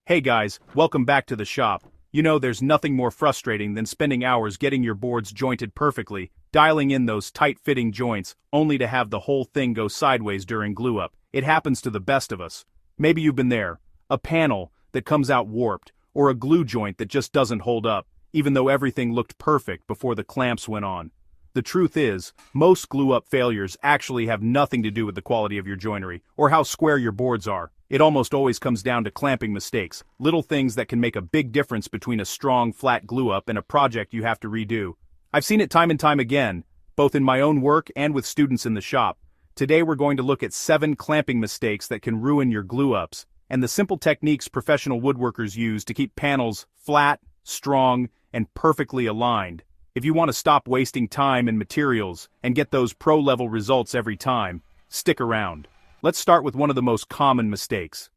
Hey guys, welcome back to the shop. You know, there's nothing more frustrating than spending hours getting your boards jointed perfectly, dialing in those tight-fitting joints, only to have the whole thing go sideways during glue-up. It happens to the best of us. Maybe you've been there. A panel that comes out warped, or a glue joint that just doesn't hold up, even though everything looked perfect before the clamps went on. The truth is, most glue-up failures actually have nothing to do with the quality of your joinery, or how square your boards are. It almost always comes down to clamping mistakes, little things that can make a big difference between a strong, flat glue-up and a project you have to redo. I've seen it time and time again, both in my own work and with students in the shop. Today we're going to look at 7 clamping mistakes that can ruin your glue-ups, and the simple techniques professional woodworkers use to keep panels flat, strong, and perfectly aligned. If you want to stop wasting time and materials and get those pro-level results every time, stick around. Let's start with one of the most common mistakes.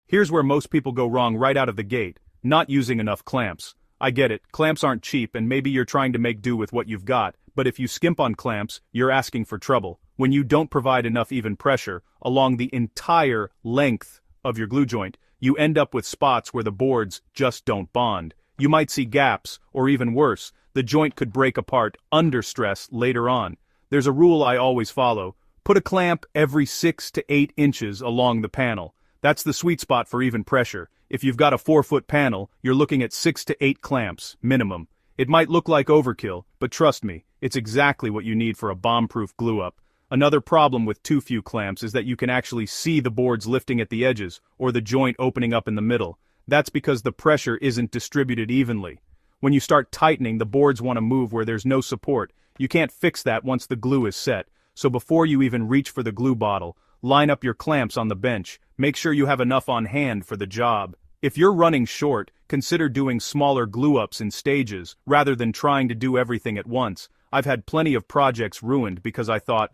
Here's where most people go wrong right out of the gate: not using enough clamps. I get it, clamps aren't cheap and maybe you're trying to make do with what you've got, but if you skimp on clamps, you're asking for trouble. When you don't provide enough even pressure along the entire length of your glue joint, you end up with spots where the boards just don't bond. You might see gaps, or even worse, the joint could break apart under stress later on. There's a rule I always follow: put a clamp every 6 to 8 inches along the panel. That's the sweet spot for even pressure. If you've got a 4-foot panel, you're looking at 6 to 8 clamps, minimum. It might look like overkill, but trust me, it's exactly what you need for a bomb-proof glue-up. Another problem with too few clamps is that you can actually see the boards lifting at the edges, or the joint opening up in the middle. That's because the pressure isn't distributed evenly. When you start tightening, the boards want to move where there's no support. You can't fix that once the glue is set, so before you even reach for the glue bottle, line up your clamps on the bench. Make sure you have enough on hand for the job. If you're running short, consider doing smaller glue-ups in stages, rather than trying to do everything at once. I've had plenty of projects ruined because I thought,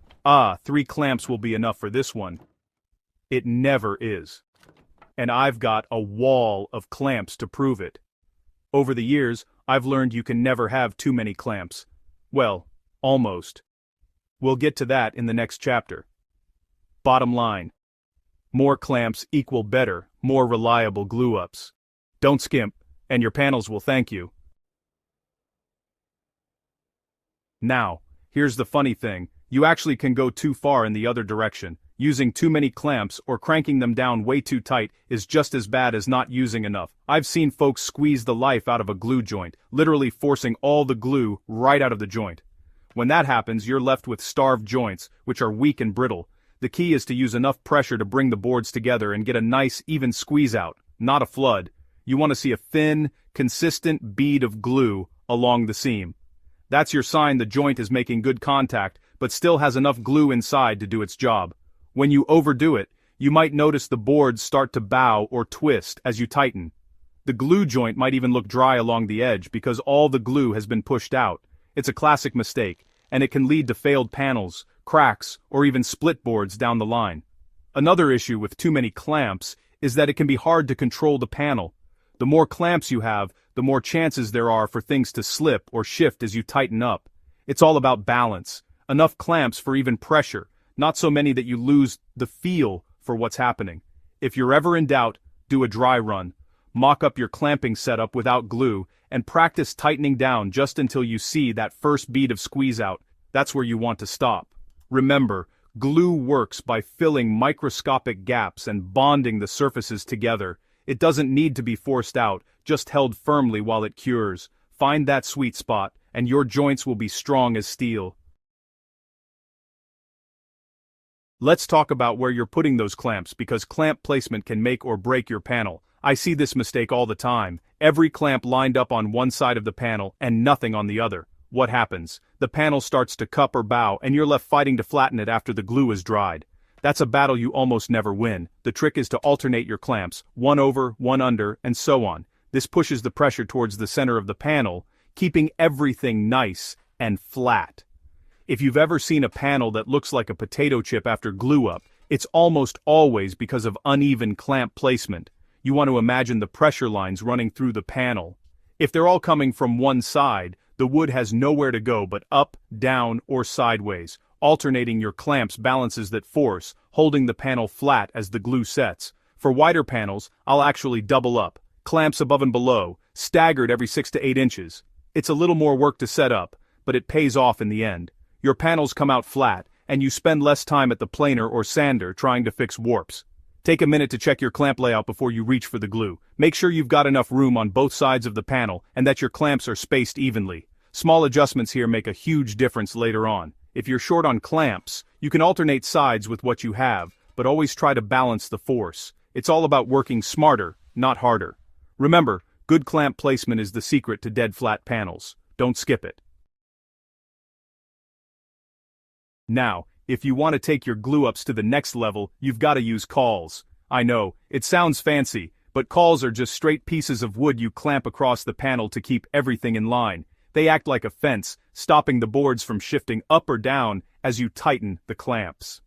3 clamps will be enough for this one. It never is. And I've got a wall of clamps to prove it. Over the years, I've learned you can never have too many clamps. Well, almost. We'll get to that in the next chapter. Bottom line: more clamps equal better, more reliable glue-ups. Don't skimp, and your panels will thank you. Now, here's the funny thing: you actually can go too far in the other direction. Using too many clamps or cranking them down way too tight is just as bad as not using enough. I've seen folks squeeze the life out of a glue joint, literally forcing all the glue right out of the joint. When that happens, you're left with starved joints, which are weak and brittle. The key is to use enough pressure to bring the boards together and get a nice, even squeeze out, not a flood. You want to see a thin, consistent bead of glue along the seam. That's your sign the joint is making good contact, but still has enough glue inside to do its job. When you overdo it, you might notice the boards start to bow or twist as you tighten. The glue joint might even look dry along the edge because all the glue has been pushed out. It's a classic mistake, and it can lead to failed panels, cracks, or even split boards down the line. Another issue with too many clamps is that it can be hard to control the panel. The more clamps you have, the more chances there are for things to slip or shift as you tighten up. It's all about balance. Enough clamps for even pressure, not so many that you lose the feel for what's happening. If you're ever in doubt, do a dry run. Mock up your clamping setup without glue, and practice tightening down just until you see that first bead of squeeze out. That's where you want to stop. Remember, glue works by filling microscopic gaps and bonding the surfaces together. It doesn't need to be forced out, just held firmly while it cures. Find that sweet spot, and your joints will be strong as steel. Let's talk about where you're putting those clamps, because clamp placement can make or break your panel. I see this mistake all the time. Every clamp lined up on one side of the panel and nothing on the other. What happens? The panel starts to cup or bow and you're left fighting to flatten it after the glue is dried. That's a battle you almost never win. The trick is to alternate your clamps, one over, one under, and so on. This pushes the pressure towards the center of the panel, keeping everything nice and flat. If you've ever seen a panel that looks like a potato chip after glue up, it's almost always because of uneven clamp placement. You want to imagine the pressure lines running through the panel. If they're all coming from one side, the wood has nowhere to go but up, down, or sideways. Alternating your clamps balances that force, holding the panel flat as the glue sets. For wider panels, I'll actually double up, clamps above and below, staggered every 6 to 8 inches. It's a little more work to set up, but it pays off in the end. Your panels come out flat, and you spend less time at the planer or sander trying to fix warps. Take a minute to check your clamp layout before you reach for the glue. Make sure you've got enough room on both sides of the panel and that your clamps are spaced evenly. Small adjustments here make a huge difference later on. If you're short on clamps, you can alternate sides with what you have, but always try to balance the force. It's all about working smarter, not harder. Remember, good clamp placement is the secret to dead flat panels. Don't skip it. Now, if you want to take your glue-ups to the next level, you've got to use cauls. I know, it sounds fancy, but cauls are just straight pieces of wood you clamp across the panel to keep everything in line. They act like a fence, stopping the boards from shifting up or down as you tighten the clamps.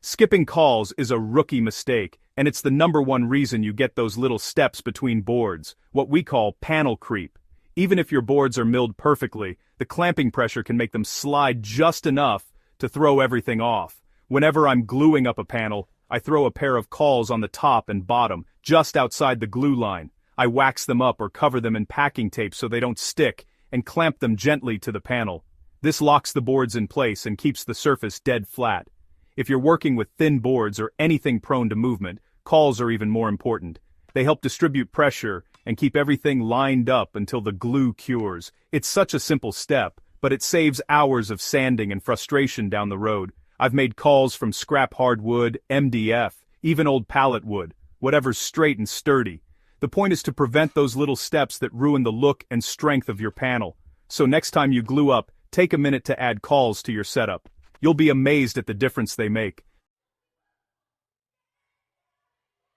Skipping cauls is a rookie mistake, and it's the #1 reason you get those little steps between boards, what we call panel creep. Even if your boards are milled perfectly, the clamping pressure can make them slide just enough to throw everything off. Whenever I'm gluing up a panel, I throw a pair of cauls on the top and bottom, just outside the glue line. I wax them up or cover them in packing tape so they don't stick, and clamp them gently to the panel. This locks the boards in place and keeps the surface dead flat. If you're working with thin boards or anything prone to movement, cauls are even more important. They help distribute pressure and keep everything lined up until the glue cures. It's such a simple step, but it saves hours of sanding and frustration down the road. I've made cauls from scrap hardwood, MDF, even old pallet wood, whatever's straight and sturdy. The point is to prevent those little steps that ruin the look and strength of your panel. So next time you glue up, take a minute to add cauls to your setup. You'll be amazed at the difference they make.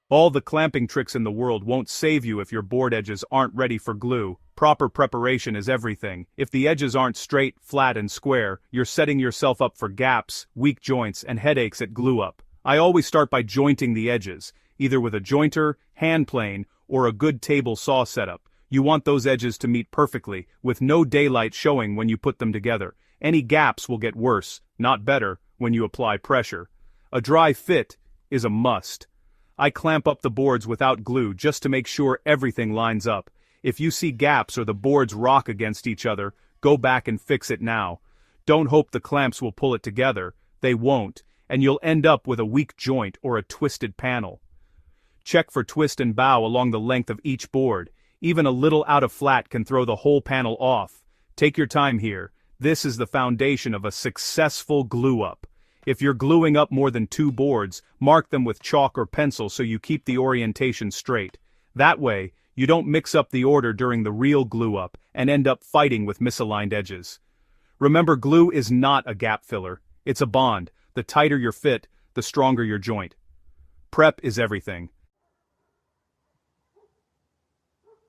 All the clamping tricks in the world won't save you if your board edges aren't ready for glue. Proper preparation is everything. If the edges aren't straight, flat, and square, you're setting yourself up for gaps, weak joints, and headaches at glue up. I always start by jointing the edges, either with a jointer, hand plane, or a good table saw setup. You want those edges to meet perfectly, with no daylight showing when you put them together. Any gaps will get worse, not better, when you apply pressure. A dry fit is a must. I clamp up the boards without glue just to make sure everything lines up. If you see gaps or the boards rock against each other, go back and fix it now. Don't hope the clamps will pull it together. They won't, and you'll end up with a weak joint or a twisted panel. Check for twist and bow along the length of each board. Even a little out of flat can throw the whole panel off. Take your time here. This is the foundation of a successful glue-up. If you're gluing up more than 2 boards, mark them with chalk or pencil so you keep the orientation straight. That way, you don't mix up the order during the real glue-up and end up fighting with misaligned edges. Remember, glue is not a gap filler. It's a bond. The tighter your fit, the stronger your joint. Prep is everything.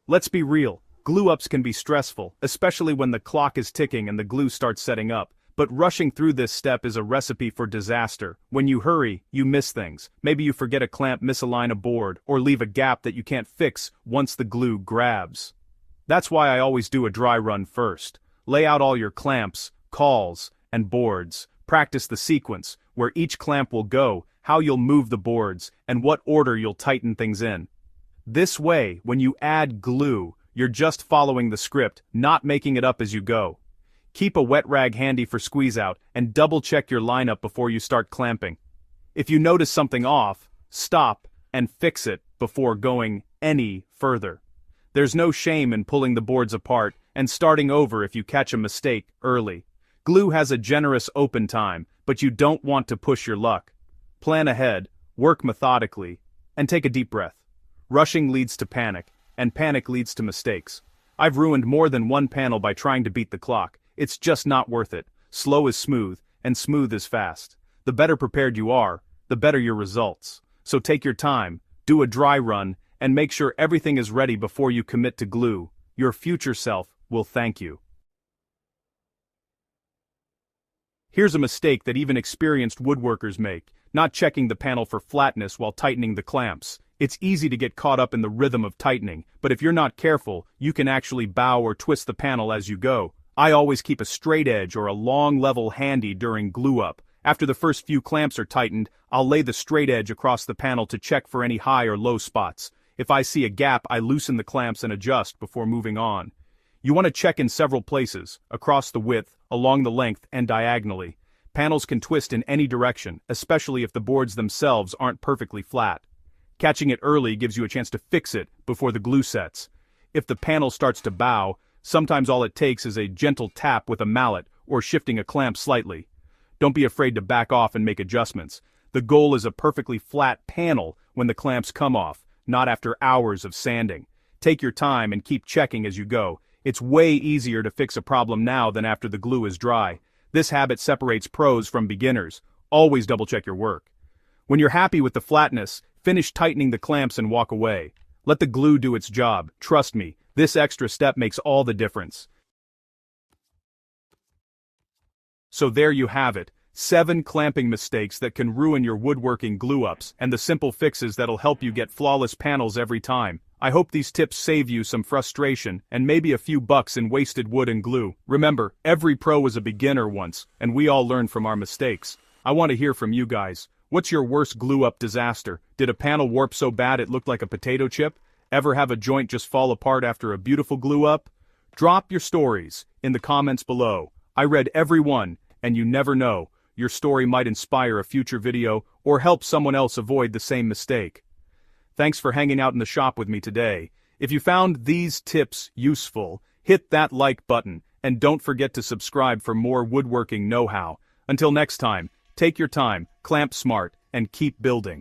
Let's be real. Glue-ups can be stressful, especially when the clock is ticking and the glue starts setting up. But rushing through this step is a recipe for disaster. When you hurry, you miss things. Maybe you forget a clamp, misalign a board, or leave a gap that you can't fix once the glue grabs. That's why I always do a dry run first. Lay out all your clamps, cauls, and boards. Practice the sequence, where each clamp will go, how you'll move the boards, and what order you'll tighten things in. This way, when you add glue, you're just following the script, not making it up as you go. Keep a wet rag handy for squeeze out and double check your lineup before you start clamping. If you notice something off, stop and fix it before going any further. There's no shame in pulling the boards apart and starting over if you catch a mistake early. Glue has a generous open time, but you don't want to push your luck. Plan ahead, work methodically, and take a deep breath. Rushing leads to panic, and panic leads to mistakes. I've ruined more than one panel by trying to beat the clock. It's just not worth it. Slow is smooth, and smooth is fast. The better prepared you are, the better your results. So take your time, do a dry run, and make sure everything is ready before you commit to glue. Your future self will thank you. Here's a mistake that even experienced woodworkers make, not checking the panel for flatness while tightening the clamps. It's easy to get caught up in the rhythm of tightening, but if you're not careful, you can actually bow or twist the panel as you go. I always keep a straight edge or a long level handy during glue up. After the first few clamps are tightened, I'll lay the straight edge across the panel to check for any high or low spots. If I see a gap, I loosen the clamps and adjust before moving on. You want to check in several places, across the width, along the length, and diagonally. Panels can twist in any direction, especially if the boards themselves aren't perfectly flat. Catching it early gives you a chance to fix it before the glue sets. If the panel starts to bow, sometimes all it takes is a gentle tap with a mallet or shifting a clamp slightly. Don't be afraid to back off and make adjustments. The goal is a perfectly flat panel when the clamps come off, not after hours of sanding. Take your time and keep checking as you go. It's way easier to fix a problem now than after the glue is dry. This habit separates pros from beginners. Always double check your work. When you're happy with the flatness, finish tightening the clamps and walk away. Let the glue do its job. Trust me, this extra step makes all the difference. So there you have it, 7 clamping mistakes that can ruin your woodworking glue-ups and the simple fixes that'll help you get flawless panels every time. I hope these tips save you some frustration and maybe a few bucks in wasted wood and glue. Remember, every pro was a beginner once, and we all learn from our mistakes. I want to hear from you guys. What's your worst glue-up disaster? Did a panel warp so bad it looked like a potato chip? Ever have a joint just fall apart after a beautiful glue-up? Drop your stories in the comments below. I read every one, and you never know, your story might inspire a future video or help someone else avoid the same mistake. Thanks for hanging out in the shop with me today. If you found these tips useful, hit that like button, and don't forget to subscribe for more woodworking know-how. Until next time, take your time, clamp smart, and keep building.